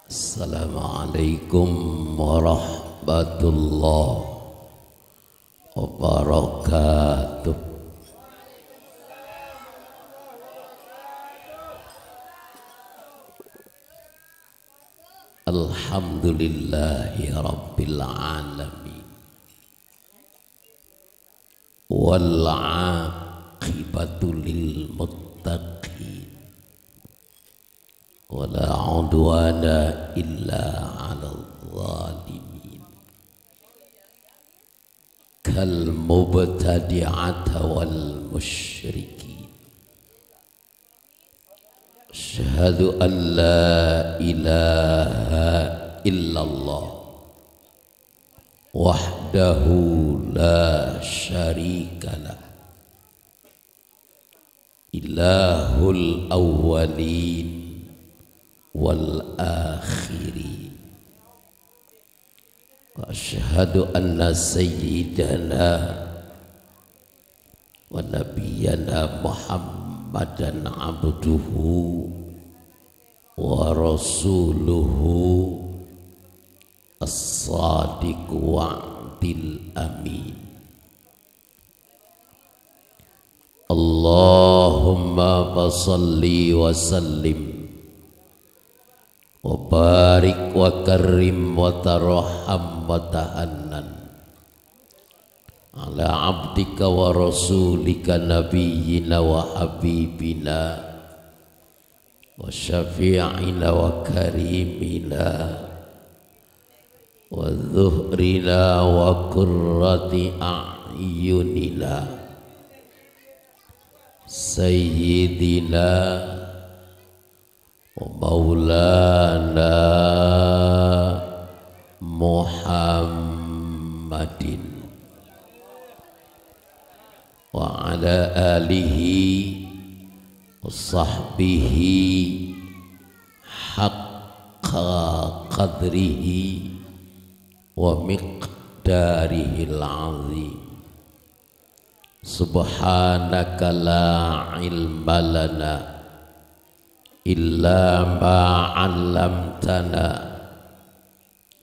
Assalamualaikum warahmatullahi wabarakatuh. Alhamdulillahi rabbil alamin wal aqibatu lil muttaqin wala udwana illa 'alal zalimin kal mubtadi'ata wal musyrikin. Asyhadu an la ilaha illallah wahdahu la syarikalah ilahul awwalin wal akhirin. Wa asyhadu anna sayyidana wa nabiyyana Muhammadan abduhu wa rasuluhu as-sadiq wa'dil amin. Allahumma basalli wa sallim wa barik wa karim wa tarham wa tahannan ala abdika wa rasulika nabiyyina wa habibina wa syafi'ina wa karimina wa dhuhrina wa qurrati a'yunina sayyidina wa maulana Muhammadin wa ala alihi wa sahbihi haqqa qadrihi wa miqdarihil azim. Subhanaka la ilma lana illa ma 'allamtana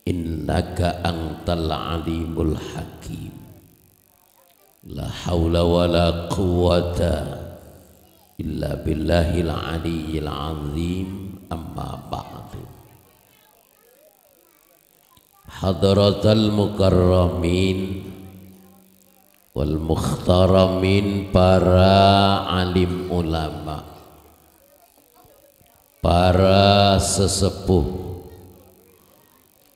innaka antal alimul hakim. La haula wa la quwwata illa billahil aliyyil azim. Amma ba'du. Hadratal mukarramin wal mukhtaramin, para alim ulama, para sesepuh,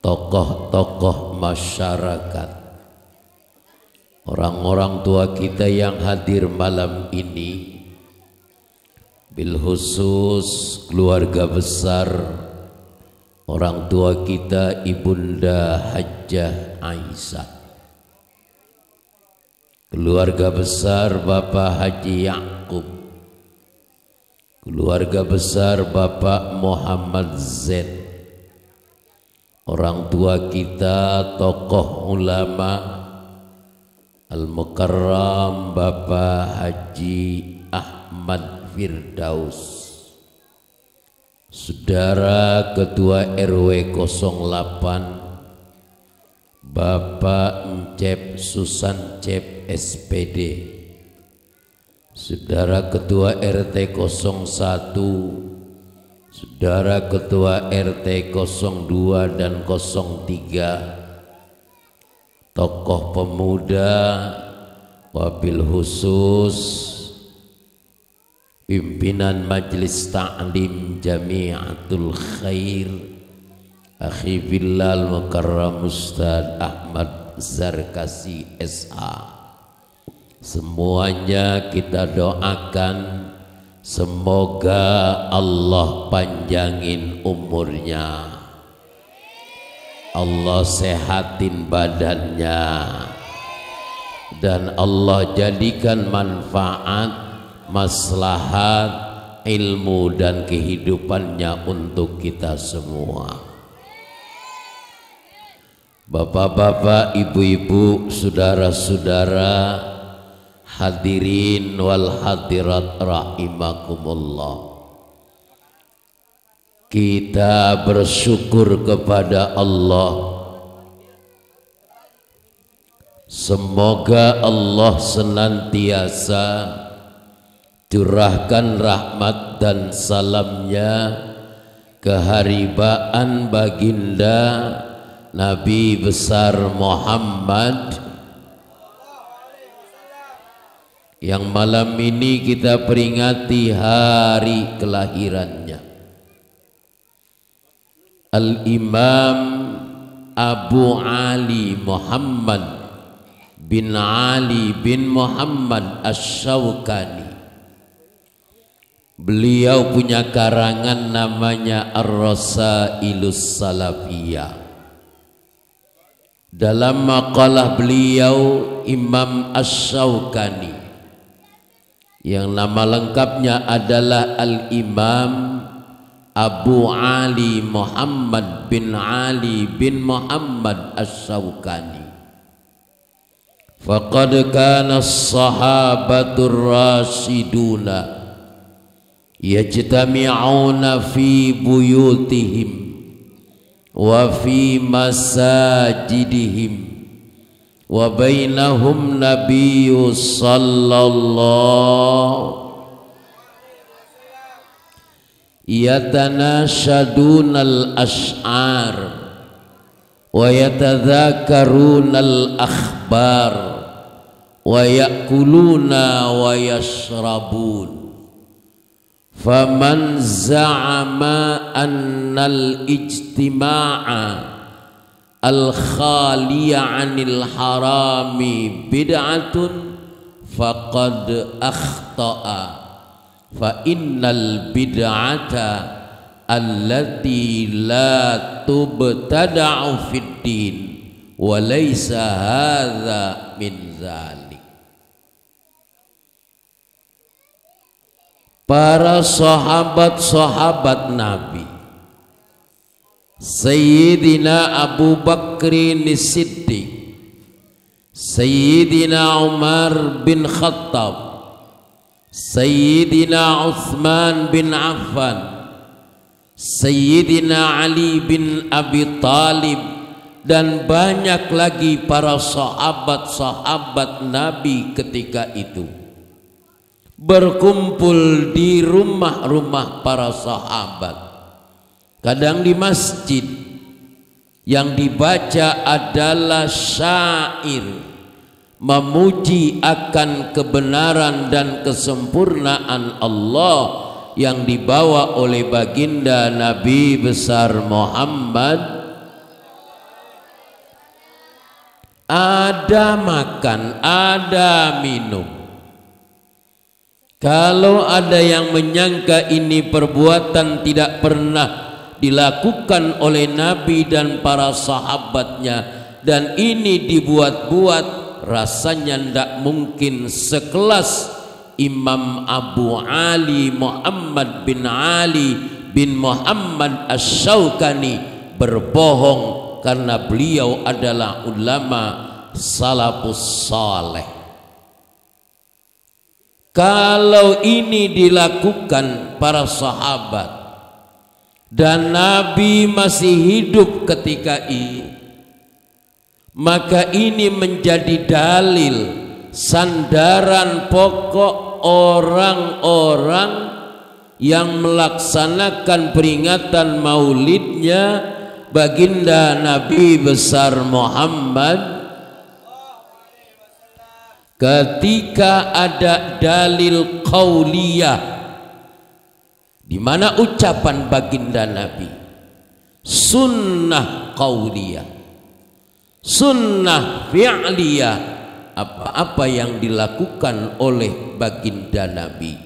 tokoh-tokoh masyarakat, orang-orang tua kita yang hadir malam ini, bil khusus keluarga besar orang tua kita Ibunda Hajjah Aisyah, keluarga besar Bapak Haji Ya'qub, keluarga besar Bapak Muhammad Zain, orang tua kita tokoh ulama Al-Mukarram Bapak Haji Ahmad Firdaus, Saudara Ketua RW 08 Bapak Encep Susan Cep SPD, Saudara Ketua RT 01, Saudara Ketua RT 02 dan 03, tokoh pemuda, wabil khusus pimpinan Majelis Ta'lim Jamiatul Khair Akhi Bilal Mukarram Ustaz Ahmad Zarkasi SA, semuanya kita doakan semoga Allah panjangin umurnya, Allah sehatin badannya, dan Allah jadikan manfaat, maslahat, ilmu dan kehidupannya untuk kita semua. Bapak-bapak, ibu-ibu, saudara-saudara, hadirin wal hadirat rahimakumullah. kita bersyukur kepada Allah. Semoga Allah senantiasa curahkan rahmat dan salamnya keharibaan baginda Nabi besar Muhammad yang malam ini kita peringati hari kelahirannya. Al-Imam Abu Ali Muhammad bin Ali bin Muhammad Asy-Syaukani. Beliau punya karangan namanya Ar-Rasailus Salafiyah. Dalam makalah beliau, Imam Asy-Syaukani yang nama lengkapnya adalah Al-Imam Abu Ali Muhammad bin Ali bin Muhammad Asy-Syaukani. Faqad kana as-sahabatur rasyiduna yajtami'una fi buyutihim wa fi masajidihim wa bainahum nabiyyu sallallahu yatanashaduna al-ash'ar wa yatadhakaruna al-akhbar wa ya'kuluna wa yashrabun. Faman za'ama annal ijtima'a al-khaliya 'anil harami bid'atun faqad akhta'a, fa innal bid'ata allati la tubtada'u fid din wa laysa hadza min dzalik. Para sahabat-sahabat Nabi, Sayyidina Abu Bakrin Siddiq, Sayyidina Umar bin Khattab, Sayyidina Uthman bin Affan, Sayyidina Ali bin Abi Talib, dan banyak lagi para sahabat-sahabat Nabi ketika itu berkumpul di rumah-rumah para sahabat, kadang di masjid. Yang dibaca adalah syair memuji akan kebenaran dan kesempurnaan Allah yang dibawa oleh baginda Nabi besar Muhammad. Ada makan, ada minum. Kalau ada yang menyangka ini perbuatan tidak pernah dilakukan oleh Nabi dan para sahabatnya, dan ini dibuat-buat, rasanya tidak mungkin sekelas Imam Abu Ali Muhammad bin Ali bin Muhammad Asy-Syaukani berbohong, karena beliau adalah ulama salafus saleh. Kalau ini dilakukan para sahabat dan Nabi masih hidup ketika ini, maka ini menjadi dalil sandaran pokok orang-orang yang melaksanakan peringatan maulidnya baginda Nabi besar Muhammad. Ketika ada dalil qauliyah, di mana ucapan baginda Nabi, sunnah qauliyah, sunnah fi'liyah, apa-apa yang dilakukan oleh baginda Nabi.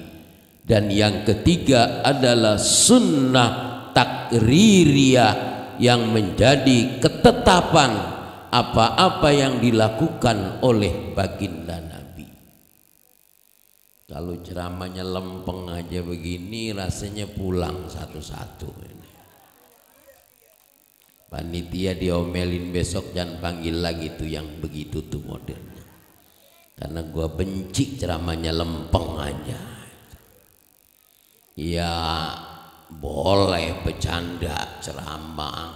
Dan yang ketiga adalah sunnah takririyah, yang menjadi ketetapan apa-apa yang dilakukan oleh baginda Nabi. Kalau ceramahnya lempeng aja begini, rasanya pulang satu-satu. Panitia diomelin besok, jangan panggil lagi tuh yang begitu tuh modelnya, karena gua benci ceramahnya lempeng aja. Ya boleh bercanda ceramah,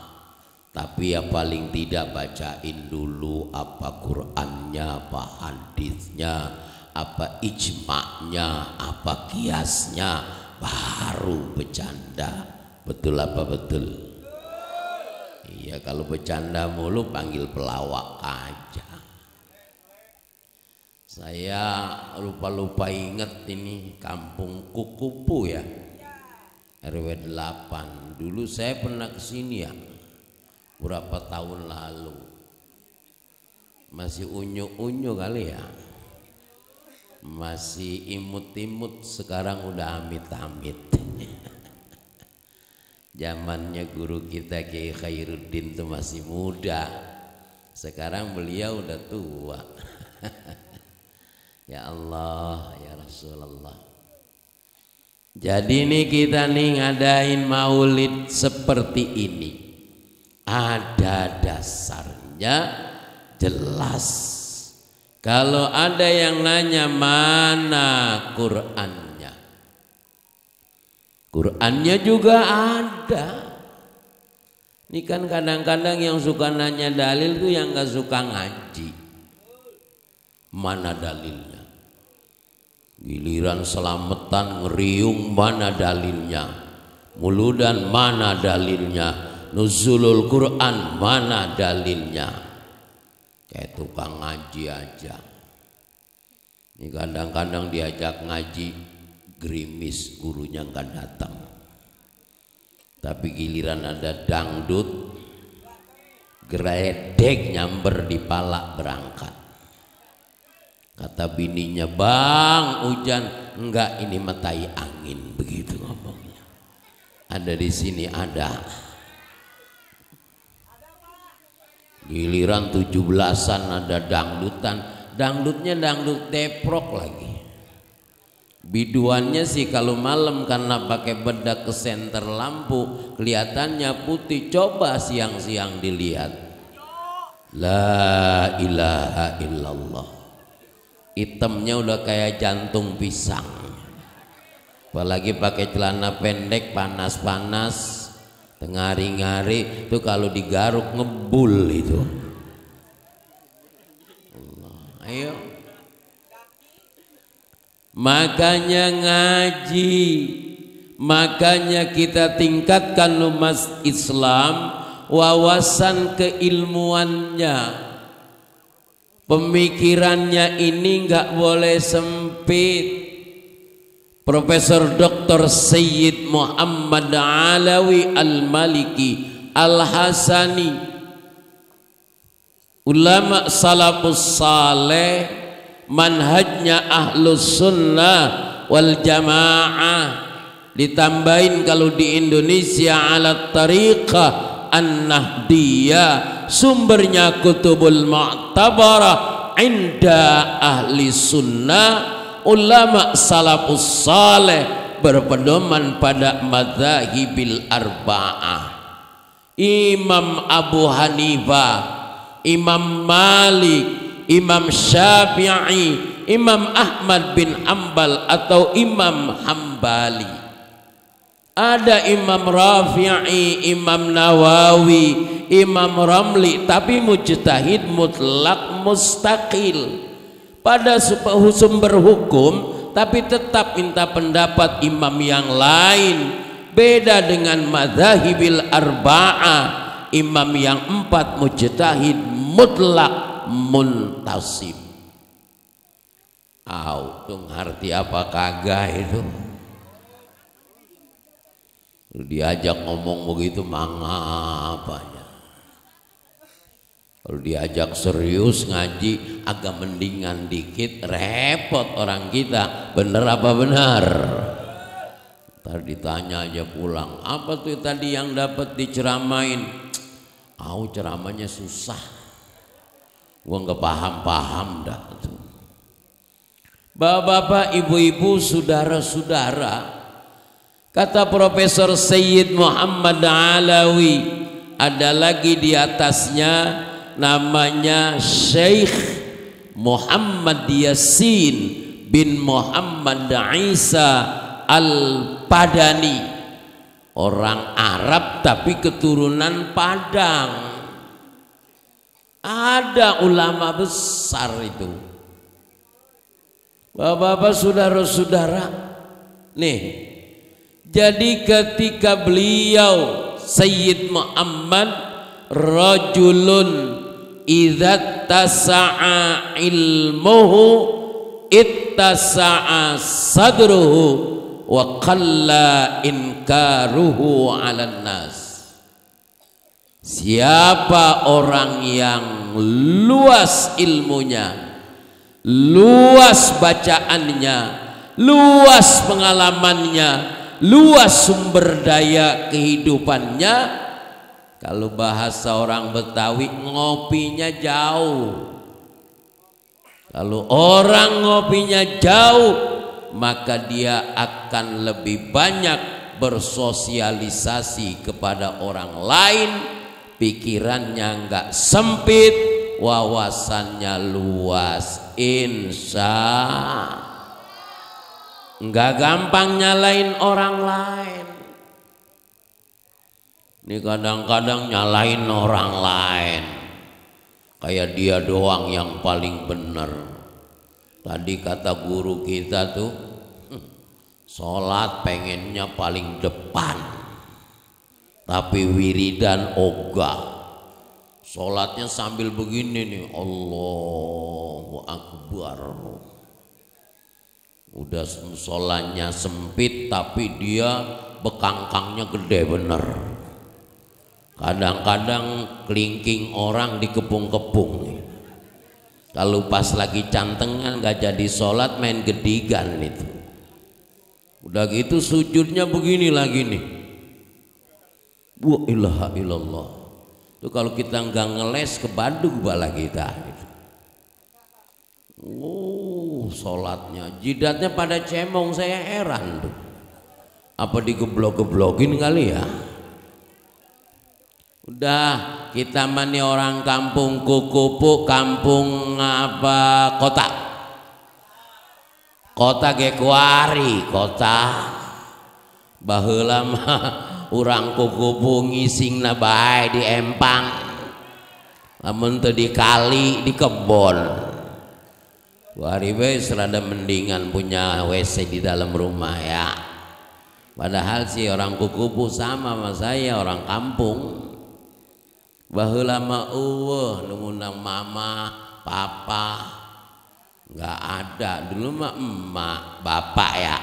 tapi ya paling tidak bacain dulu apa Qur'annya, apa hadisnya, apa ijma'nya, apa kiasnya, baru bercanda. Betul apa betul? Iya, kalau bercanda mulu panggil pelawak aja. Saya lupa-lupa inget ini kampung Kukupu ya, RW 8. Dulu saya pernah kesini ya, berapa tahun lalu. Masih unyu-unyu kali ya, masih imut-imut. Sekarang udah amit-amit. Zamannya guru kita Kiai Khairuddin tuh masih muda, sekarang beliau udah tua. Ya Allah, ya Rasulullah. Jadi nih kita nih ngadain maulid seperti ini, ada dasarnya jelas. Kalau ada yang nanya mana Qur'annya, Qur'annya juga ada. Ini kan kadang-kadang yang suka nanya dalil tuh yang gak suka ngaji. Mana dalilnya? Giliran selamatan ngeriung, mana dalilnya? Muludan, mana dalilnya? Nuzulul Quran, mana dalilnya? Kayak tukang ngaji aja. Ini kadang-kadang diajak ngaji gerimis, gurunya nggak datang. Tapi giliran ada dangdut, geredek nyamber di pala berangkat. Kata bininya, bang hujan, enggak ini matai angin, begitu ngomongnya. Ada di sini ada. Giliran 17-an ada dangdutan, dangdutnya dangdut teprok lagi. Biduannya sih kalau malam karena pakai bedak ke senter lampu kelihatannya putih. Coba siang-siang dilihat, la ilaha illallah, hitamnya udah kayak jantung pisang. Apalagi pakai celana pendek panas-panas, tengari-ngari itu kalau digaruk ngebul itu. Allah, ayo. Makanya ngaji, makanya kita tingkatkan umat Islam wawasan keilmuannya. Pemikirannya ini nggak boleh sempit. Profesor Dr. Sayyid Muhammad Alawi Al-Maliki Al-Hasani, ulama salafus saleh, manhajnya ahlus sunnah wal jamaah. Ditambahin kalau di Indonesia ala tariqah an-nahdiyah, sumbernya kutubul mu'tabarah inda ahli sunnah, ulama salafus saleh berpedoman pada madzahibil arba'ah. Imam Abu Hanifah, Imam Malik, Imam Syafi'i, Imam Ahmad bin Hanbal atau Imam Hambali. Ada Imam Rafi'i, Imam Nawawi, Imam Ramli, tapi mujtahid mutlak mustaqil. Pada sumber hukum, tapi tetap minta pendapat imam yang lain. Beda dengan madzahibil arba'ah, imam yang 4 mujtahid mutlak muntasib. Tuh ngerti apa kagak itu? Diajak ngomong begitu mangapanya. Kalau diajak serius ngaji agak mendingan dikit, repot orang kita. Bener apa benar? Ntar ditanya aja pulang, apa tuh tadi yang dapat diceramain? Ceramanya susah, gua nggak paham-paham dah tuh. Bapak-bapak, ibu-ibu, saudara-saudara, kata Profesor Sayyid Muhammad Alawi, ada lagi di atasnya namanya Syekh Muhammad Yasin bin Muhammad Isa Al-Padani, orang Arab tapi keturunan Padang. Ada ulama besar itu. Bapak-bapak, saudara-saudara, nih, jadi ketika beliau Sayyid Muhammad rajulun idza tasa'a ilmuhu ittasa'a sadruhu wa qalla inkaruhu 'alan nas. Siapa orang yang luas ilmunya, luas bacaannya, luas pengalamannya, luas sumber daya kehidupannya, kalau bahasa orang Betawi ngopinya jauh. Kalau orang ngopinya jauh, maka dia akan lebih banyak bersosialisasi kepada orang lain, pikirannya nggak sempit, wawasannya luas. Insya nggak gampang nyalain orang lain. Ini kadang-kadang nyalain orang lain, kayak dia doang yang paling benar. Tadi kata guru kita tuh, sholat pengennya paling depan, tapi wiridan ogah. Sholatnya sambil begini nih, Allahu Akbar. Udah sholatnya sempit tapi dia bekangkangnya gede bener. Kadang-kadang kelingking orang dikepung-kepung nih. Kalau pas lagi cantengan gak jadi sholat, main gedigan itu. Udah gitu sujudnya begini lagi nih. Wa ilaha illallah. Itu kalau kita nggak ngeles ke Bandung bala kita. Sholatnya, jidatnya pada cemong, saya heran tuh. Apa digeblok-geblokin kali ya? Udah, kita mani orang kampung Kukupu, kampung apa kota? Kota Gekuari, kota. Baheula mah urang Kukupu ngisingna bae di empang. Lamun teu di kali, di kebon. Kuari bae serada mendingan punya WC di dalam rumah ya. Padahal si orang Kukupu sama saya orang kampung. Baheula mah eueuh nu ngundang mama, papa nggak ada. Dulu mah emak, bapak ya.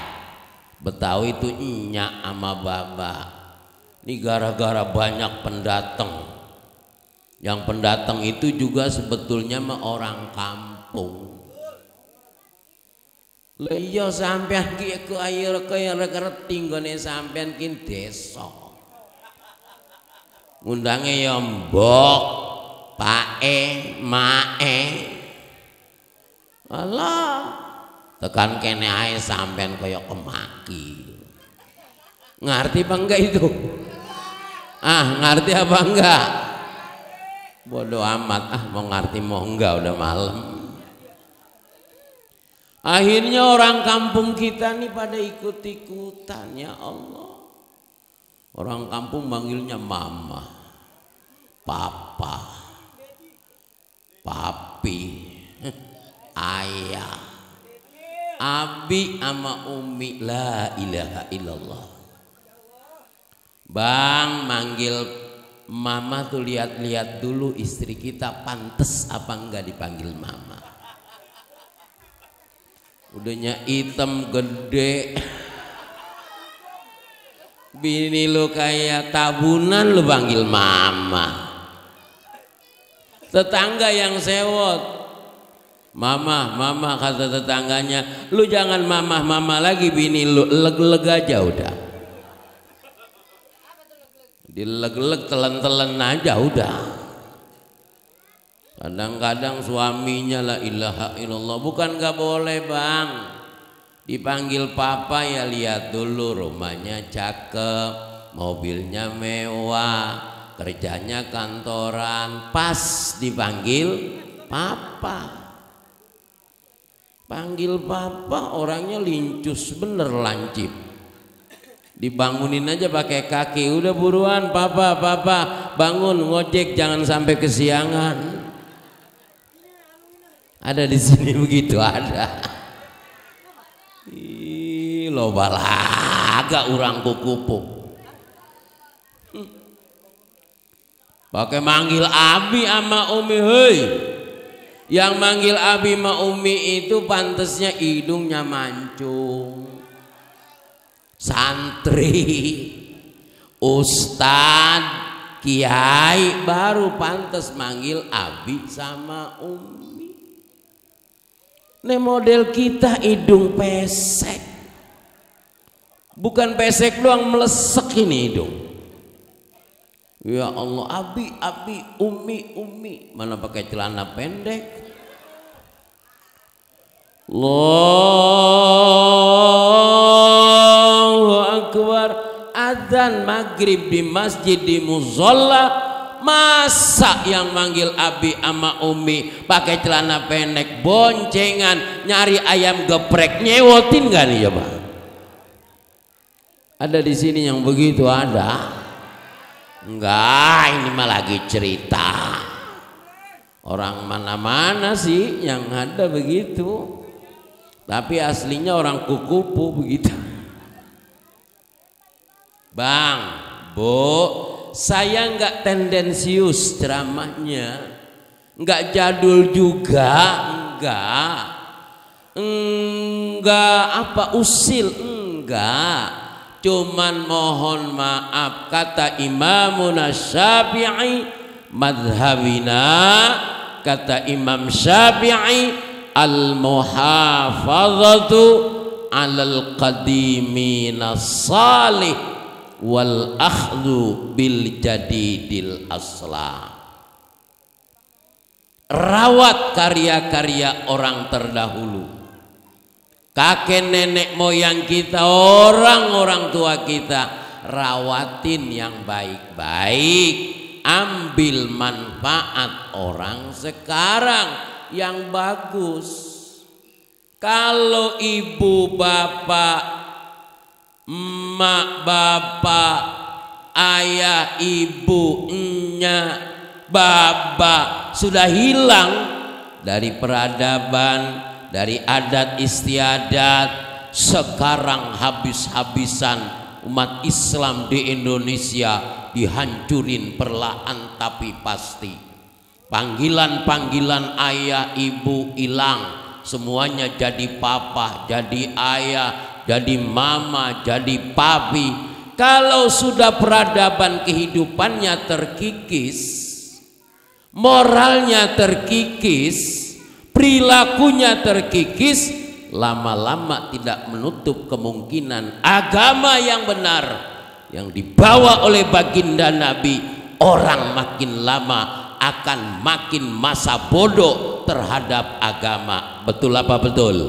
Betawi itu nyak sama baba. Ini gara-gara banyak pendatang. Yang pendatang itu juga sebetulnya mah orang kampung. Lah iya sampean ki ku ayo kaya rekerti nggone sampean ki desa. Ngundangnya ya mbok, pae, mae. Alah, tekan kene ae sampean kaya kemaki. Ngerti apa enggak itu? Ngerti apa enggak? Bodoh amat, mau ngerti mau enggak, udah malam. Akhirnya orang kampung kita nih pada ikut-ikutan, ya Allah. Orang kampung manggilnya mama, papa, papi, ayah, abi ama umi. La ilaha illallah. Bang manggil mama tuh lihat-lihat dulu istri kita pantes apa enggak dipanggil mama. Udahnya hitam gede, bini lu kayak tabunan lu panggil mama. Tetangga yang sewot, mama, mama, kata tetangganya, lu jangan mama, mama lagi, bini lu leg-leg aja udah. Dileg-leg telen-telen aja udah. Kadang-kadang suaminya la ilaha illallah, bukan gak boleh bang. Dipanggil papa ya lihat dulu rumahnya cakep, mobilnya mewah, kerjanya kantoran. Pas dipanggil papa, panggil papa orangnya lincus bener, lancip. Dibangunin aja pakai kaki, udah buruan papa bangun ngojek jangan sampai kesiangan. Ada di sini begitu ada. Ih, lo balaga urang kukupu. Pakai manggil abi sama umi, hei. Yang manggil abi sama umi itu pantesnya hidungnya mancung. Santri, ustad, kiai baru pantas manggil abi sama umi. Ini model kita hidung pesek, bukan pesek doang, melesek ini hidung. Ya Allah, abi, umi, mana pakai celana pendek. Allahu Akbar, adzan maghrib di masjid di musola, masa yang manggil abi ama umi pakai celana pendek, boncengan, nyari ayam geprek, nyewotin gak nih coba? Ada di sini yang begitu ada? Enggak, ini mah lagi cerita. Orang mana-mana sih yang ada begitu. Tapi aslinya orang kukupu begitu. Bang, Bu, saya nggak tendensius ceramahnya, nggak jadul juga, enggak apa usil, enggak. Cuman mohon maaf, kata Imamun Syafi'i madhabina, kata Imam Syafi'i al-muhafazatu alal qadimina salih wal akhdhu bil jadidil asla. Rawat karya-karya orang terdahulu, kakek nenek moyang kita, orang-orang tua kita, rawatin yang baik-baik, ambil manfaat orang sekarang yang bagus. Kalau ibu bapak, emak bapak, ayah ibu, enya, baba sudah hilang dari peradaban, dari adat istiadat, sekarang habis-habisan umat Islam di Indonesia dihancurin perlahan tapi pasti. Panggilan-panggilan ayah ibu hilang, semuanya jadi papa, jadi ayah, jadi mama, jadi papi. Kalau sudah peradaban kehidupannya terkikis, moralnya terkikis, perilakunya terkikis, lama-lama tidak menutup kemungkinan agama yang benar yang dibawa oleh baginda Nabi, orang makin lama akan makin masa bodoh terhadap agama. Betul apa betul?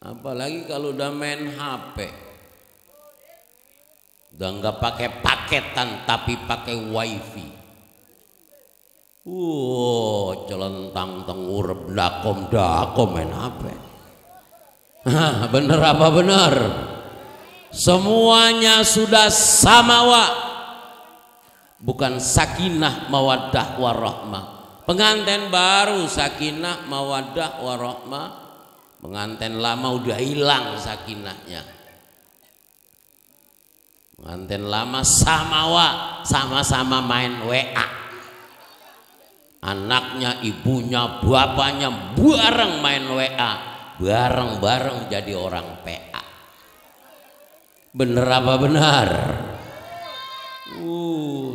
Apalagi kalau udah main HP, udah nggak pakai paketan tapi pakai wifi. Celentang tengurep dakom main HP. Bener apa bener? Semuanya sudah samawa, bukan sakinah mawaddah warahmah. Pengantin baru sakinah mawaddah warahmah, pengantin lama udah hilang sakinahnya. Pengantin lama samawa, sama-sama main WA, anaknya, ibunya, bapaknya bareng main WA, bareng-bareng jadi orang PA. Bener apa benar?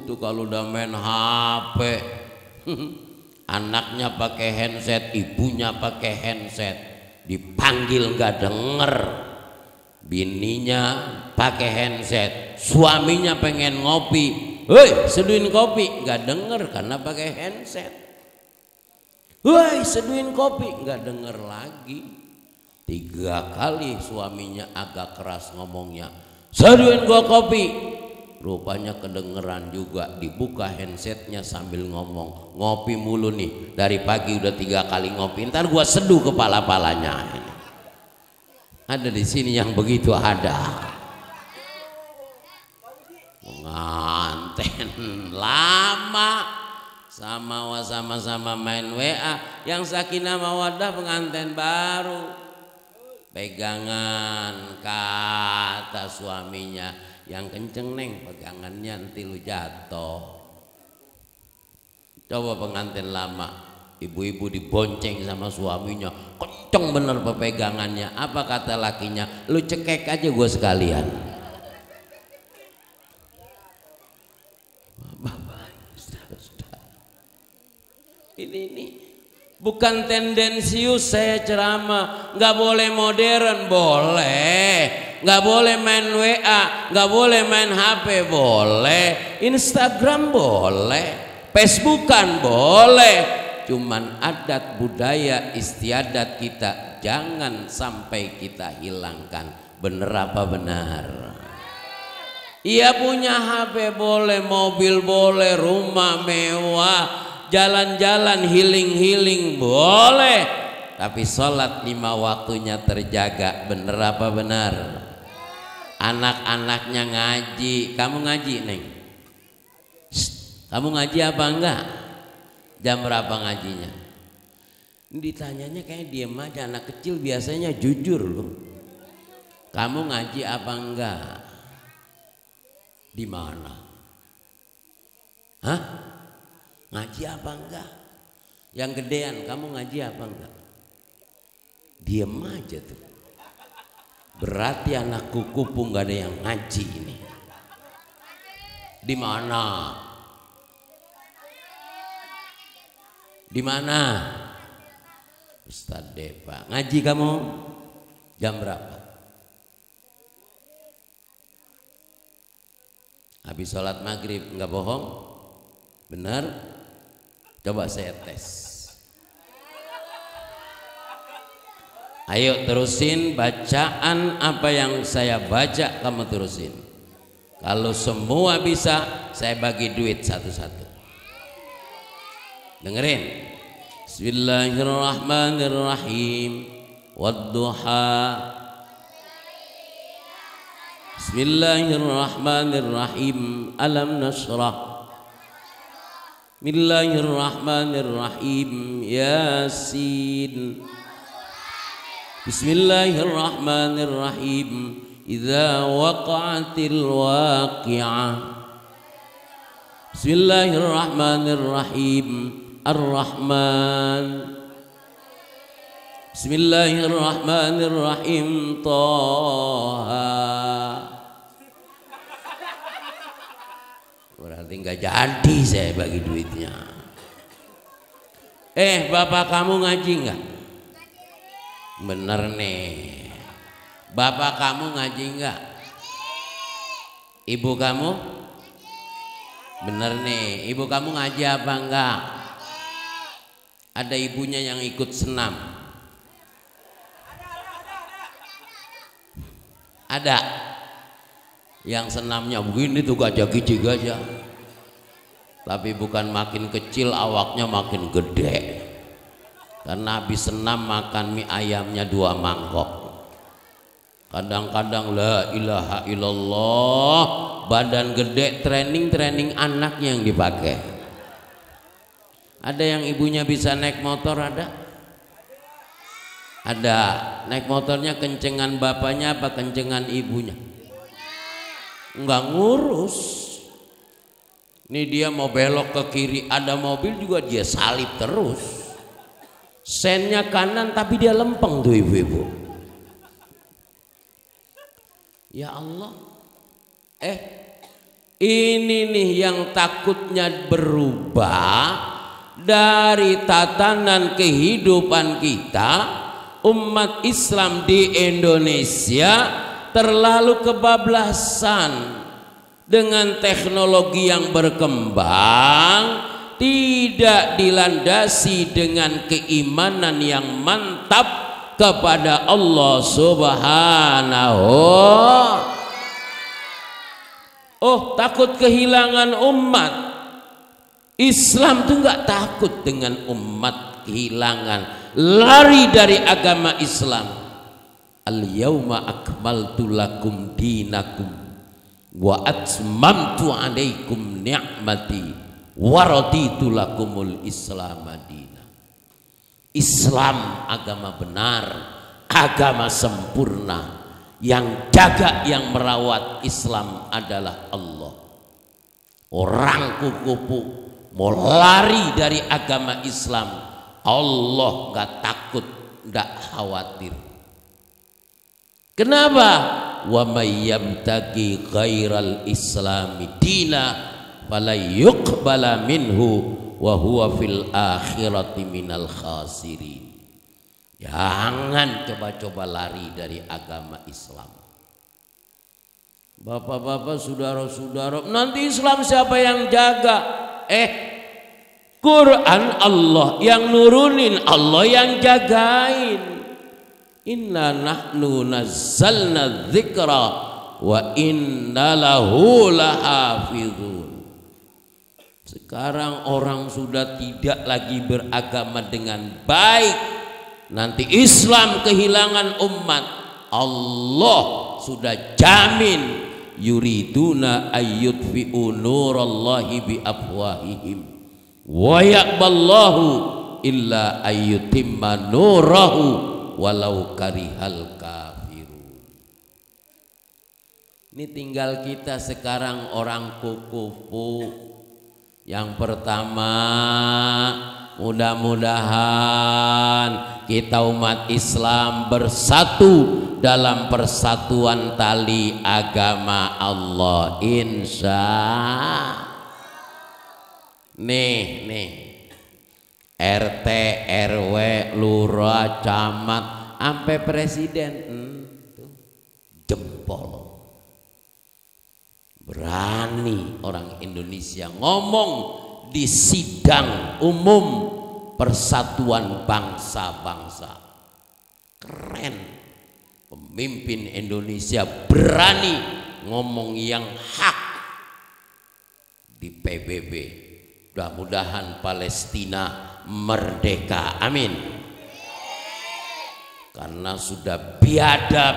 Tuh kalau udah main HP, anaknya pakai handset, ibunya pakai handset, dipanggil nggak denger, bininya pakai handset, suaminya pengen ngopi, hei seduhin kopi, nggak denger karena pakai handset. Hei seduhin kopi, nggak denger lagi. 3 kali suaminya agak keras ngomongnya, seduhin gua kopi. Rupanya kedengeran juga, dibuka handsetnya sambil ngomong, ngopi mulu nih dari pagi udah 3 kali ngopi, ntar gua seduh kepala-palanya. Ada di sini yang begitu ada. Pengantin lama sama-sama main WA, yang sakinah mawaddah pengantin baru. Pegangan kata suaminya, yang kenceng neng pegangannya nanti lu jatuh. Coba pengantin lama, ibu-ibu dibonceng sama suaminya, kenceng bener pepegangannya. Apa kata lakinya? Lu cekek aja gue sekalian. Ini bukan tendensius saya ceramah. Nggak boleh modern, boleh. Nggak boleh main WA, nggak boleh main HP, boleh. Instagram boleh, Facebookan boleh. Cuman adat budaya istiadat kita jangan sampai kita hilangkan. Bener apa benar? Iya, punya HP boleh, mobil boleh, rumah mewah, jalan-jalan healing boleh, tapi sholat 5 waktunya terjaga. Bener apa benar? Anak-anaknya ngaji, kamu ngaji neng? Kamu ngaji apa enggak? Jam berapa ngajinya? Ditanyanya kayak diem aja. Anak kecil biasanya jujur loh. Kamu ngaji apa enggak? Di mana? Hah? Ngaji apa enggak? Yang gedean, kamu ngaji apa enggak? Diem aja tuh. Berarti anak kuku nggak ada yang ngaji ini. Di mana? Di mana? Ustadz Depa. Ngaji kamu jam berapa? Habis sholat maghrib, nggak bohong? Benar? Coba saya tes. Ayo terusin bacaan apa yang saya baca, kamu terusin. Kalau semua bisa, saya bagi duit satu-satu. Dengerin. Bismillahirrahmanirrahim. Wadduha. Bismillahirrahmanirrahim. Alam nasrah. Bismillahirrahmanirrahim. Yasin. Bismillahirrahmanirrahim. Idza waqa'atil waqi'ah. Bismillahirrahmanirrahim. Ar-Rahman. Bismillahirrahmanirrahim. Taha. Berarti nggak jadi saya bagi duitnya. Bapak kamu ngaji nggak? Bener nih. Bapak kamu ngaji nggak? Ibu kamu? Bener nih. Ibu kamu ngaji apa enggak? Ada ibunya yang ikut senam? Ada. Yang senamnya begini tuh gajah-gijig aja. Tapi bukan makin kecil, awaknya makin gede. Karena habis senam makan mie ayamnya 2 mangkok. Kadang-kadang la ilaha illallah, badan gede, training anaknya yang dipakai. Ada yang ibunya bisa naik motor, ada? Ada. Naik motornya kencengan bapaknya apa kencengan ibunya? Enggak ngurus. Ini dia mau belok ke kiri, ada mobil juga dia salip terus. Sennya kanan tapi dia lempeng tuh ibu-ibu. Ya Allah. Ini nih yang takutnya berubah dari tatanan kehidupan kita. Umat Islam di Indonesia terlalu kebablasan dengan teknologi yang berkembang, tidak dilandasi dengan keimanan yang mantap kepada Allah Subhanahu. Takut kehilangan umat. Islam tuh nggak takut dengan umat kehilangan, lari dari agama Islam. al-yauma akmaltu lakum dinakum wa atmamtu alaikum ni'mati wa raditu lakumul Islam madina. Islam agama benar, agama sempurna. Yang jaga, yang merawat Islam adalah Allah. Orang kupu mau lari dari agama Islam, Allah gak takut, gak khawatir. Kenapa? Wa may yabtaghi ghairal islami dina fala yuqbala minhu wa huwa fil akhirati minal khasirin. Jangan coba-coba lari dari agama Islam. Bapak-bapak, saudara-saudara, nanti Islam siapa yang jaga? Quran Allah yang nurunin, Allah yang jagain. Inna nahnu nazzalna dzikra wa inna lahu lahafizun. Sekarang orang sudah tidak lagi beragama dengan baik. Nanti Islam kehilangan umat, Allah sudah jamin. Yuriduna ayyudfi'u nurallahi bi afwahihim wa ya'ballahu illa ayyutimma nurahu walau karihal kafirun. Ini tinggal kita sekarang orang kukufu. Yang pertama, mudah-mudahan kita umat Islam bersatu dalam persatuan tali agama Allah, insya. Nih RT, RW, lurah, camat, sampai presiden, jempol. Berani orang Indonesia ngomong di sidang umum persatuan bangsa-bangsa. Keren. Pemimpin Indonesia berani ngomong yang hak di PBB. Mudah-mudahan Palestina merdeka, amin. Karena sudah biadab,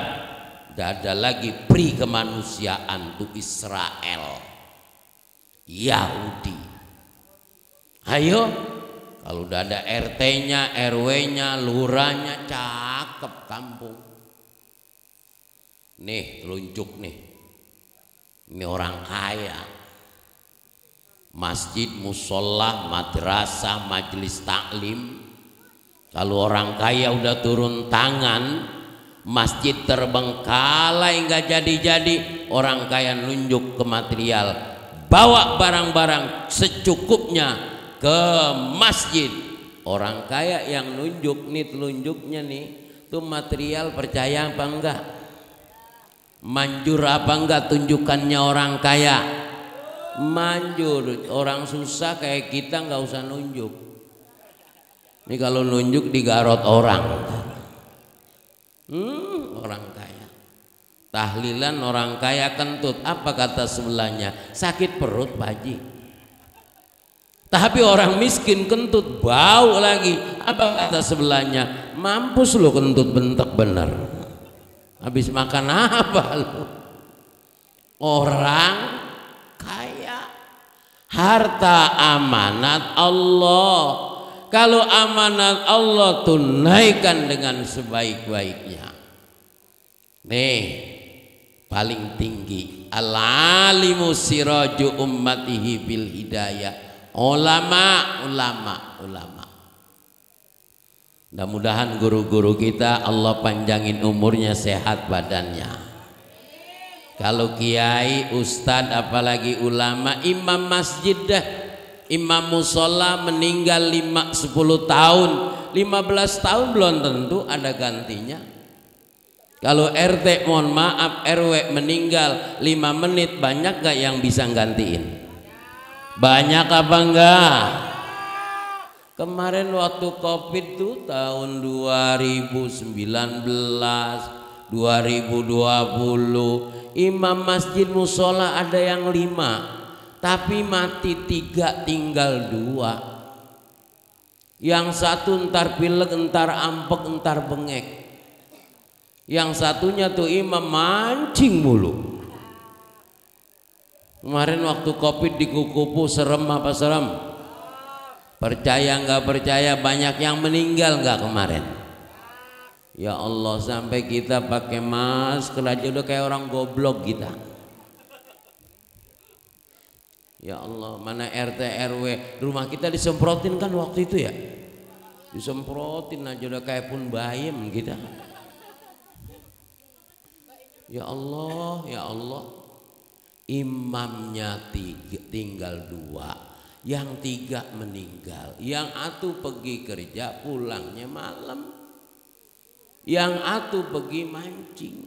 tidak ada lagi pri kemanusiaan untuk Israel, Yahudi. Ayo, kalau udah ada RT-nya, RW-nya, lurahnya, cakep kampung. Nih, telunjuk nih. Ini orang kaya. Masjid, musola, madrasah, majelis taklim. Kalau orang kaya udah turun tangan, masjid terbengkalai nggak jadi-jadi, orang kaya nunjuk ke material, bawa barang-barang secukupnya ke masjid. Orang kaya yang nunjuk nih, telunjuknya nih, tuh material, percaya apa enggak? Manjur apa enggak tunjukannya orang kaya? Manjur. Orang susah kayak kita nggak usah nunjuk. Ini kalau nunjuk digarot orang. Orang kaya. Tahlilan orang kaya kentut. Apa kata sebelahnya? Sakit perut Pak Haji. Tapi orang miskin kentut bau lagi. Apa kata sebelahnya? Mampus lo kentut bentek bener. Habis makan apa lo? Orang kaya. Harta amanat Allah. Kalau amanat Allah tunaikan dengan sebaik-baiknya. Nih, paling tinggi, al-alimu siraju ummatihi bil hidayah. Ulama. Mudah-mudahan guru-guru kita Allah panjangin umurnya, sehat badannya. Kalau kiai, ustadz, apalagi ulama, imam masjid dah, imam musola meninggal 5-10 tahun, 15 tahun belum tentu ada gantinya. Kalau RT mohon maaf, RW meninggal 5 menit, banyak gak yang bisa gantiin? Banyak apa enggak? Kemarin waktu Covid tuh tahun 2019, 2020, imam masjid musola ada yang 5, tapi mati 3, tinggal 2. Yang satu entar pilek, entar ampek, entar bengek. Yang satunya tuh imam mancing mulu. Kemarin waktu Covid di Kukupu serem apa serem? Percaya nggak percaya banyak yang meninggal nggak kemarin? Ya Allah, sampai kita pakai masker aja udah kayak orang goblok kita. Ya Allah, mana RT RW rumah kita disemprotin kan waktu itu ya? Disemprotin aja udah kayak pun bayem kita. Ya Allah, ya Allah. Imamnya tinggal 2, yang 3 meninggal, yang atu pergi kerja pulangnya malam, yang atu pergi mancing.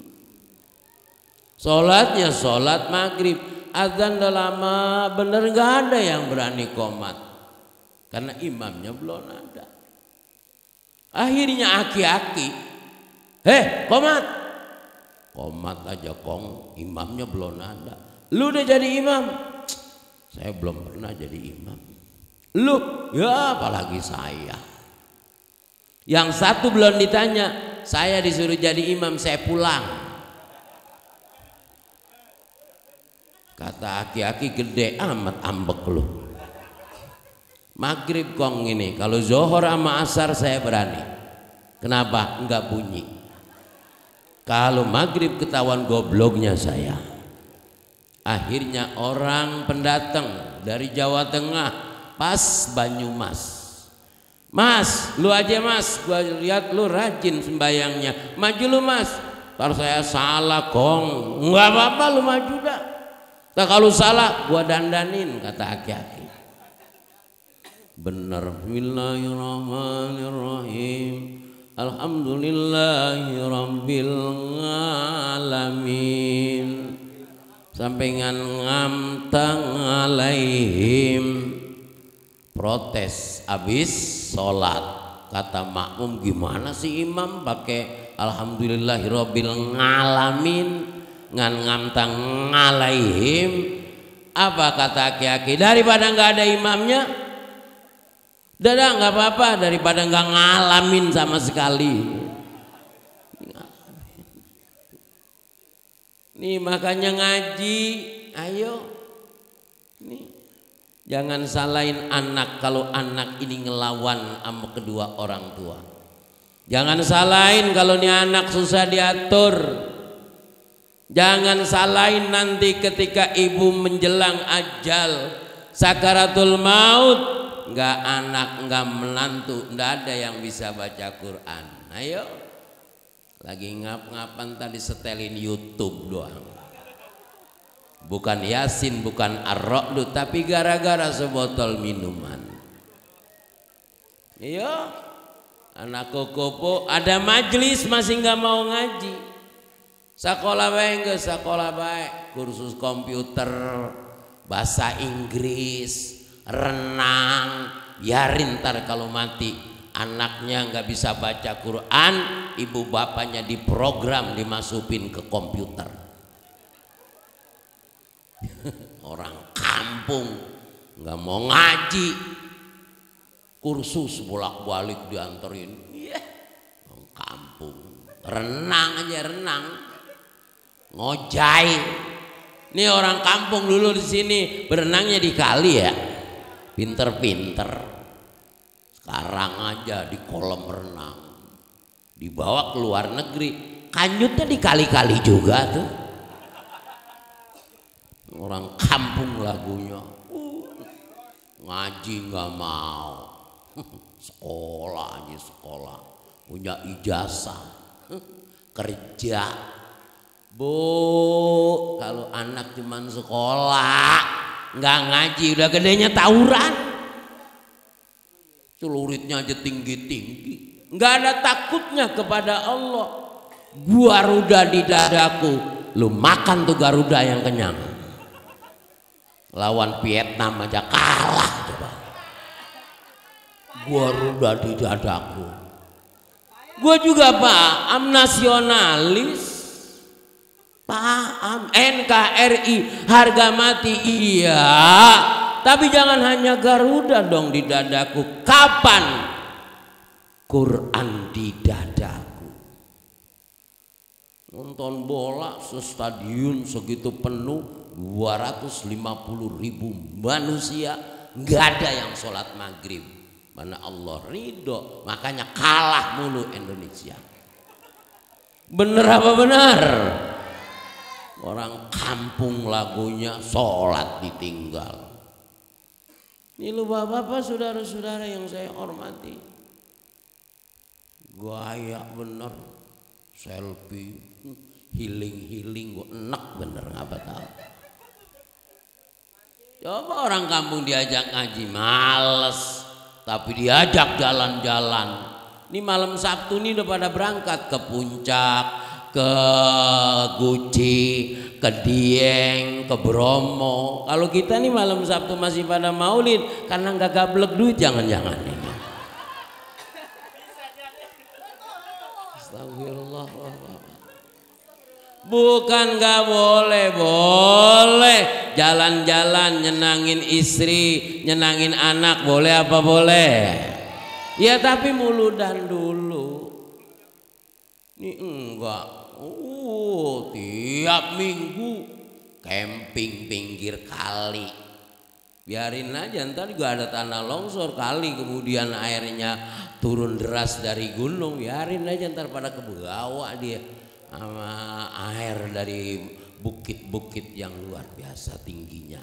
Sholatnya sholat maghrib, azan udah lama bener, gak ada yang berani komat karena imamnya belum ada. Akhirnya aki-aki, komat, komat aja kong, imamnya belum ada. Lu udah jadi imam? Saya belum pernah jadi imam. Lu? Ya apalagi saya. Yang satu belum ditanya, saya disuruh jadi imam, saya pulang. Kata aki-aki, gede amat ambek lu. Maghrib kong ini, kalau zohor sama asar saya berani. Kenapa? Enggak bunyi. Kalau maghrib ketahuan gobloknya saya. Akhirnya orang pendatang dari Jawa Tengah pas Banyumas, Mas lu aja mas, gua lihat lu rajin sembayangnya, maju lu mas. Kalau saya salah kong, nggak apa-apa lu maju dah. Nah, kalau salah gua dandanin, kata aki-aki. Bener. Bismillahirrahmanirrahim, alhamdulillahirabbil alamin, sampai ngamtang alaihim. Protes abis sholat, kata makmum, gimana sih imam pakai alhamdulillahirabbil alamin ngan ngamtang alaihim? Apa kata aki-aki? Daripada nggak ada imamnya, dadah nggak apa-apa daripada nggak ngalamin sama sekali. Nih makanya ngaji, ayo nih, jangan salahin anak kalau anak ini ngelawan sama kedua orang tua. Jangan salahin kalau nih anak susah diatur. Jangan salahin nanti ketika ibu menjelang ajal sakaratul maut, nggak anak nggak menantu, nggak ada yang bisa baca Quran. Ayo, lagi ngap-ngapan tadi setelin YouTube doang, bukan Yasin, bukan Ar-Ra'd, tapi gara-gara sebotol minuman. Iya, anak kokopo ada majelis masih nggak mau ngaji. Sekolah baik nggak sekolah baik, kursus komputer, bahasa Inggris, renang, biarin ntar kalau mati anaknya nggak bisa baca Quran, ibu bapaknya diprogram dimasukin ke komputer. Orang kampung nggak mau ngaji, kursus bolak-balik dianterin. Orang kampung renang aja, renang ngojai. Ini orang kampung dulu di sini berenangnya di kali ya, pinter-pinter. Sekarang aja di kolam renang, dibawa ke luar negeri, kanyutnya dikali-kali juga tuh. Orang kampung lagunya, ngaji nggak mau, sekolah aja sekolah, punya ijazah, kerja. Bu, kalau anak cuman sekolah nggak ngaji, udah gedenya tawuran. Celuritnya aja tinggi-tinggi, nggak ada takutnya kepada Allah. Garuda di dadaku, lu makan tuh Garuda yang kenyang. Lawan Vietnam aja kalah coba. Garuda di dadaku. Gua juga paham nasionalis, paham NKRI, harga mati iya, tapi jangan hanya Garuda dong di dadaku. Kapan Quran di dadaku? Nonton bola stadion segitu penuh, 250.000 manusia, nggak ada yang sholat maghrib. Mana Allah ridho, makanya kalah mulu Indonesia. Bener apa benar? Orang kampung lagunya sholat ditinggal. Ini lu bapak-bapak, saudara-saudara yang saya hormati, gaya bener, selfie, healing gue enak bener, ngapa tahu. Coba orang kampung diajak ngaji males, tapi diajak jalan-jalan. Ini malam Sabtu nih udah pada berangkat ke Puncak, ke Guci, ke Dieng, ke Bromo. Kalau kita nih malam Sabtu masih pada maulid karena nggak gablek duit, jangan-jangan ini. Astagfirullah. Bukan nggak boleh, boleh jalan-jalan nyenangin istri, nyenangin anak, boleh apa boleh? Ya tapi muludan dulu. Ini enggak. Tiap minggu camping pinggir kali. Biarin aja, ntar juga ada tanah longsor kali, kemudian airnya turun deras dari gunung. Biarin aja, ntar pada kebawa dia sama air dari bukit-bukit yang luar biasa tingginya.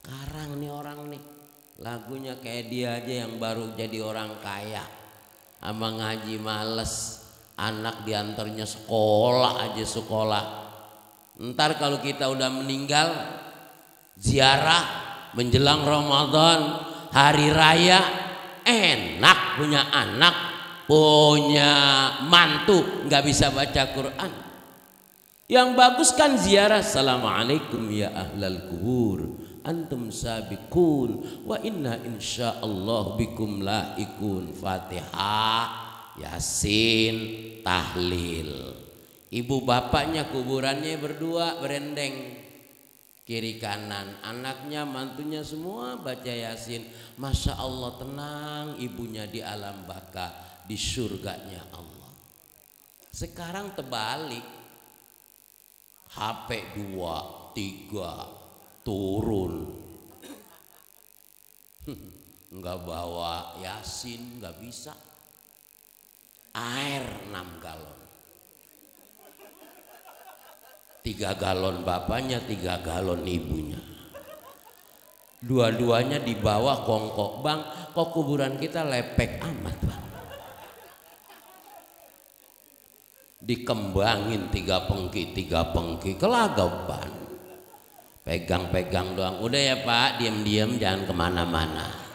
Sekarang nih orang nih lagunya kayak dia aja yang baru jadi orang kaya, sama ngaji males, anak diantarnya sekolah aja sekolah. Ntar kalau kita udah meninggal, ziarah menjelang Ramadan, hari raya, enak punya anak, punya mantu nggak bisa baca Quran. Yang bagus kan ziarah, assalamualaikum ya ahlal kubur, antum sabiqun wa inna insyaallah bikum laikun. Fatihah, Yasin, tahlil. Ibu bapaknya kuburannya berdua berendeng kiri kanan, anaknya mantunya semua baca Yasin. Masya Allah, tenang ibunya di alam baka, di surganya Allah. Sekarang terbalik, HP 2, 3 turun, nggak bawa Yasin, nggak bisa. Air 6 galon, 3 galon bapaknya, 3 galon ibunya. Dua-duanya di bawah kongkok. Bang, kok kuburan kita lepek amat bang? Dikembangin 3 pengki kelagapan, pegang-pegang doang. Udah ya pak, diam-diam jangan kemana-mana.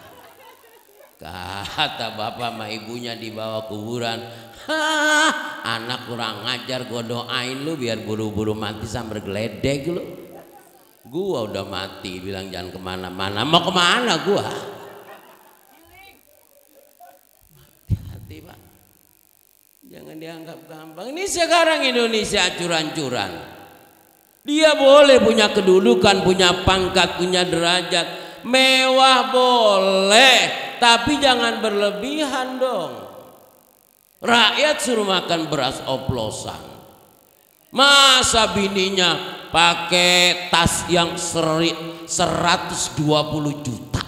Kata bapak sama ibunya di bawah kuburan, hah, anak kurang ngajar, gue doain lu biar buru-buru mati sambil geledek lu. Gua udah mati bilang jangan kemana-mana. Mau kemana gua? Hati-hati pak, jangan dianggap gampang. Ini sekarang Indonesia acur-ancuran. Dia boleh punya kedudukan, punya pangkat, punya derajat, mewah boleh, tapi jangan berlebihan dong. Rakyat suruh makan beras oplosan, masa bininya pakai tas yang 120 juta.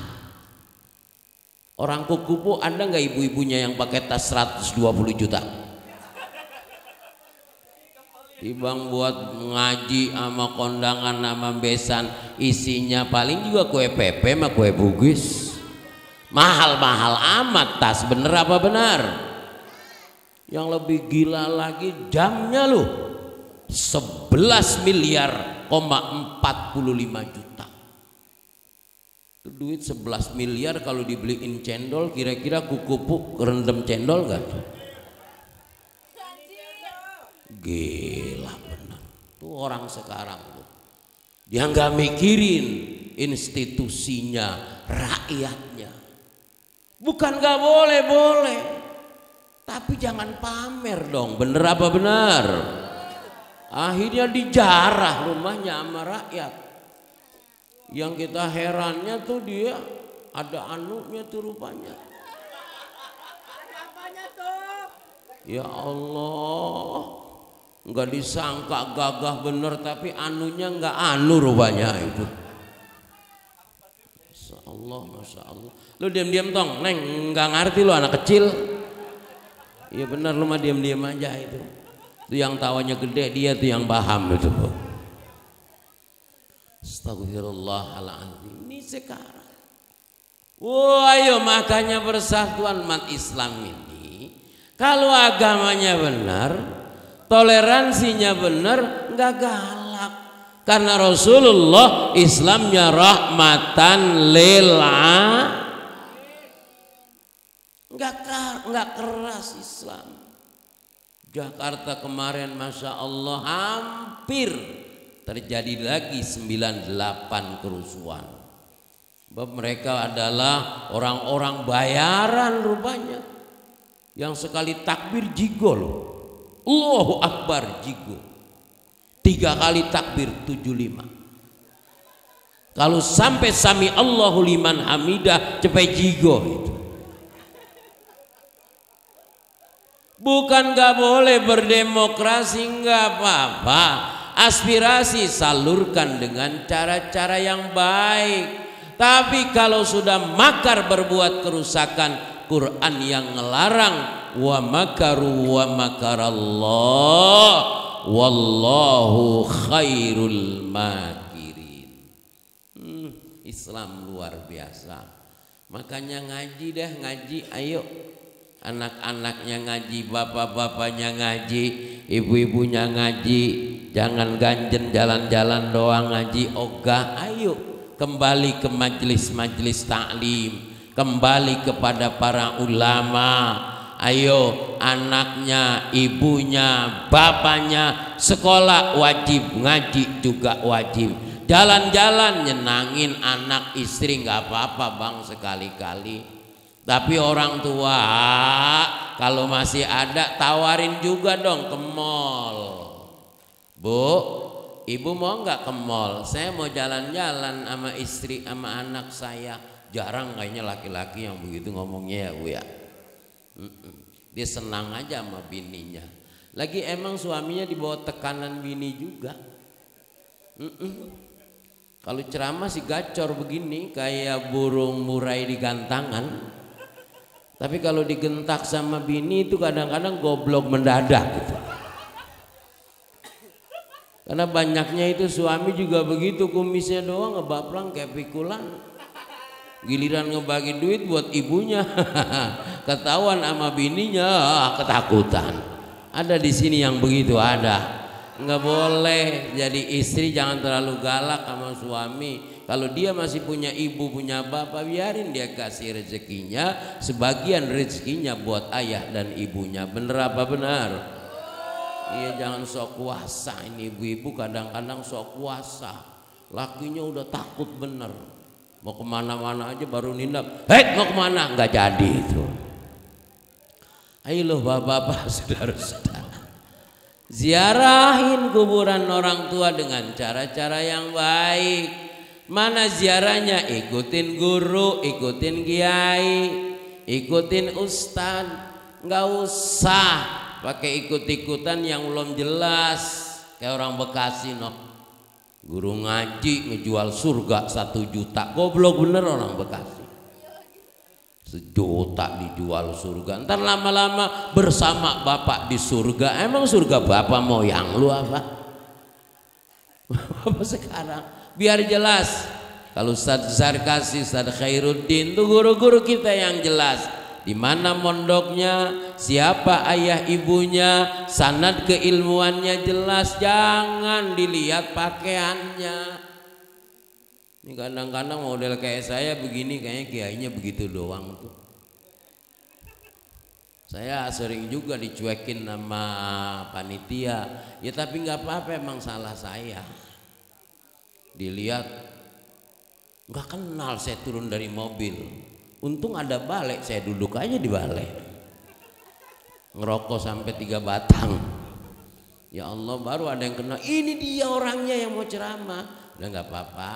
Orang Kukupu ada nggak ibu-ibunya yang pakai tas 120 juta? Dibang buat ngaji sama kondangan sama besan, isinya paling juga kue pepe sama kue bugis. Mahal-mahal amat tas, bener apa benar? Yang lebih gila lagi jamnya loh, 11 miliar 45 juta. Itu duit 11 miliar kalau dibeliin cendol, kira-kira Kukupu kerendam cendol gak? Gila benar. Tuh orang sekarang tuh, dia nggak mikirin institusinya, rakyatnya. Bukan nggak boleh, boleh, tapi jangan pamer dong. Bener apa benar? Akhirnya dijarah rumahnya sama rakyat. Yang kita herannya tuh dia ada anunya tuh rupanya. Ya Allah, nggak disangka gagah bener tapi anunya nggak anu rupanya itu. Masya Allah, Masya Allah. Lu diam-diam tong, neng nggak ngerti lu anak kecil. Iya benar, lu mah diam-diam aja itu. Itu yang tawanya gede, dia tuh yang paham itu. Astagfirullahaladzim. Ini sekarang. Wah, ayo makanya persatuan umat Islam ini. Kalau agamanya benar, toleransinya benar, nggak galak. Karena Rasulullah Islamnya rahmatan lil alamin. Nggak keras Islam. Jakarta kemarin Masya Allah hampir terjadi lagi 98 kerusuhan. Sebab mereka adalah orang-orang bayaran rupanya, yang sekali takbir jigo loh. Allahu Akbar jigo. 3 kali takbir 75. Kalau sampai sami Allahu liman hamidah cepet jigo itu. Bukan gak boleh berdemokrasi, nggak apa-apa. Aspirasi salurkan dengan cara-cara yang baik. Tapi kalau sudah makar berbuat kerusakan, Quran yang ngelarang, wa makaru wa makarallah wallahu khairul makirin. Islam luar biasa. Makanya ngaji deh, ngaji ayo. Anak-anaknya ngaji, bapak-bapaknya ngaji, ibu-ibunya ngaji. Jangan ganjen jalan-jalan doang ngaji, ogah. Ayo kembali ke majelis-majelis taklim, kembali kepada para ulama. Ayo anaknya, ibunya, bapaknya sekolah wajib, ngaji juga wajib. Jalan-jalan nyenangin anak istri nggak apa-apa bang, sekali-kali. Tapi orang tua kalau masih ada tawarin juga dong ke mall. Bu, ibu mau nggak ke mall? Saya mau jalan-jalan sama istri sama anak saya. Jarang kayaknya laki-laki yang begitu ngomongnya ya Bu ya. Dia senang aja sama bininya. Lagi emang suaminya di bawah tekanan bini juga. Kalau ceramah sih gacor begini kayak burung murai di gantangan. Tapi kalau digentak sama bini itu kadang-kadang goblok mendadak gitu. Karena banyaknya itu suami juga begitu, kumisnya doang ngebaplang kayak pikulan. Giliran ngebagi duit buat ibunya ketahuan sama bininya, ketakutan. Ada di sini yang begitu ada. Nggak boleh jadi istri, jangan terlalu galak sama suami. Kalau dia masih punya ibu, punya bapak, biarin dia kasih rezekinya, sebagian rezekinya buat ayah dan ibunya. Bener apa benar? Iya, jangan sok kuasa. Ini ibu-ibu kadang-kadang sok kuasa. Lakinya udah takut bener, mau kemana-mana aja baru nindap. Hei, mau kemana? Nggak jadi itu. Ayo loh bapak-bapak, saudara-saudara, ziarahin kuburan orang tua dengan cara-cara yang baik. Mana ziarahnya? Ikutin guru, ikutin kiai, ikutin ustad. Nggak usah pakai ikut-ikutan yang belum jelas. Kayak orang Bekasi no, guru ngaji ngejual surga 1 juta. Goblok bener orang Bekasi. 1 juta dijual surga. Ntar lama-lama bersama bapak di surga. Emang surga bapak mau yang lu apa? Apa sekarang? Biar jelas. Kalau Ustadz Zarkasi, Ustadz Khairuddin itu guru-guru kita yang jelas. Di mana mondoknya, siapa ayah ibunya, sanad keilmuannya jelas. Jangan dilihat pakaiannya. Ini kadang-kadang model kayak saya begini, kayaknya kiainya begitu doang tuh. Saya sering juga dicuekin sama panitia. Ya tapi nggak apa-apa, emang salah saya. Dilihat nggak kenal, saya turun dari mobil, untung ada balai, saya duduk aja di balai ngerokok sampai 3 batang. Ya Allah, baru ada yang kenal, ini dia orangnya yang mau ceramah. Udah nggak apa-apa.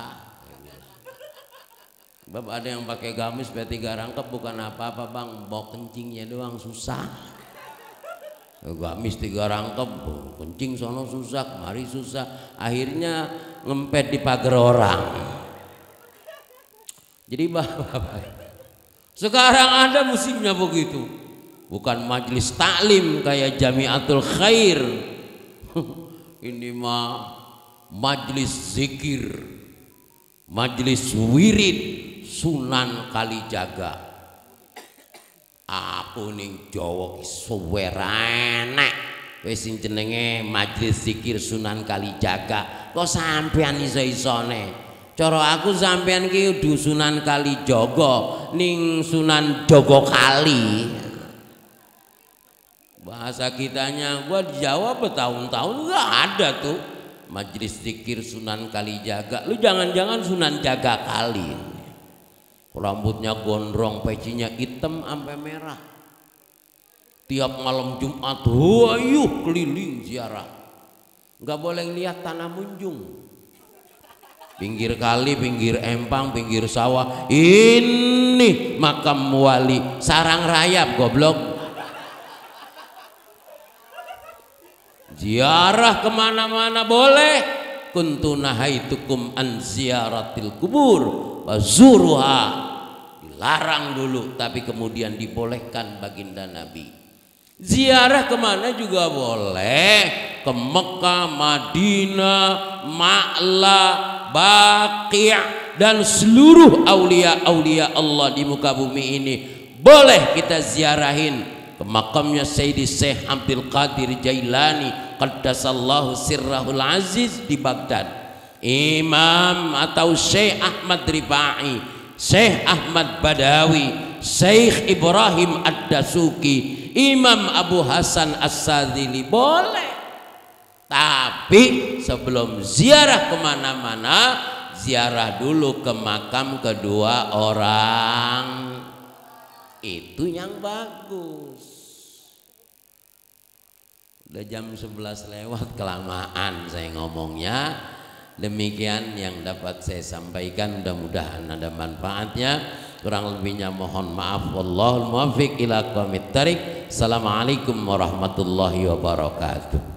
Bab ada yang pakai gamis sampai 3 rangkap bukan apa-apa bang, bawa kencingnya doang susah. gamis 3 rangkep, kencing sono susah, mari susah, akhirnya ngempet di pagar orang. Jadi bapak, sekarang ada musimnya begitu, bukan majelis taklim kayak Jamiatul Khair. Ini mah majelis zikir, majelis wirid Sunan Kalijaga. Aku ning Jawa suwerane wis sing jenenge majelis zikir Sunan Kalijaga. Kok sampean iso-isone? Cara aku sampean ki kudu Sunan Kalijaga ning Sunan Jogokali. Bahasa kitanya gua di Jawa bertahun-tahun enggak ada tuh majelis zikir Sunan Kalijaga. Lu jangan-jangan Sunan Jaga Kali. Rambutnya gondrong, pecinya hitam sampai merah. Tiap malam Jumat, wayuh keliling ziarah. Enggak boleh lihat tanah munjung. Pinggir kali, pinggir empang, pinggir sawah. Ini makam wali sarang rayap goblok. Ziarah kemana-mana boleh. Kuntu nahaitukum an ziyaratil kubur wazuruha. Dilarang dulu tapi kemudian dibolehkan baginda Nabi. Ziarah kemana juga boleh, ke Mekah, Madinah, Ma'la, Baqi' dan seluruh aulia-aulia Allah di muka bumi ini boleh kita ziarahin. Ke makamnya Sayyidi Syekh Abdul Qadir Jailani qaddasallahu sirrahul aziz di Baghdad. Imam atau Syekh Ahmad Rifai, Syekh Ahmad Badawi, Syekh Ibrahim Ad-Dasuki, Imam Abu Hasan As-Sadzili boleh. Tapi sebelum ziarah kemana-mana, ziarah dulu ke makam kedua orang. Itu yang bagus. Udah jam 11 lewat, kelamaan saya ngomongnya. Demikian yang dapat saya sampaikan, mudah-mudahan ada manfaatnya. Kurang lebihnya mohon maaf. Wallahul muwaffiq ila aqwamit thariq. Assalamualaikum warahmatullahi wabarakatuh.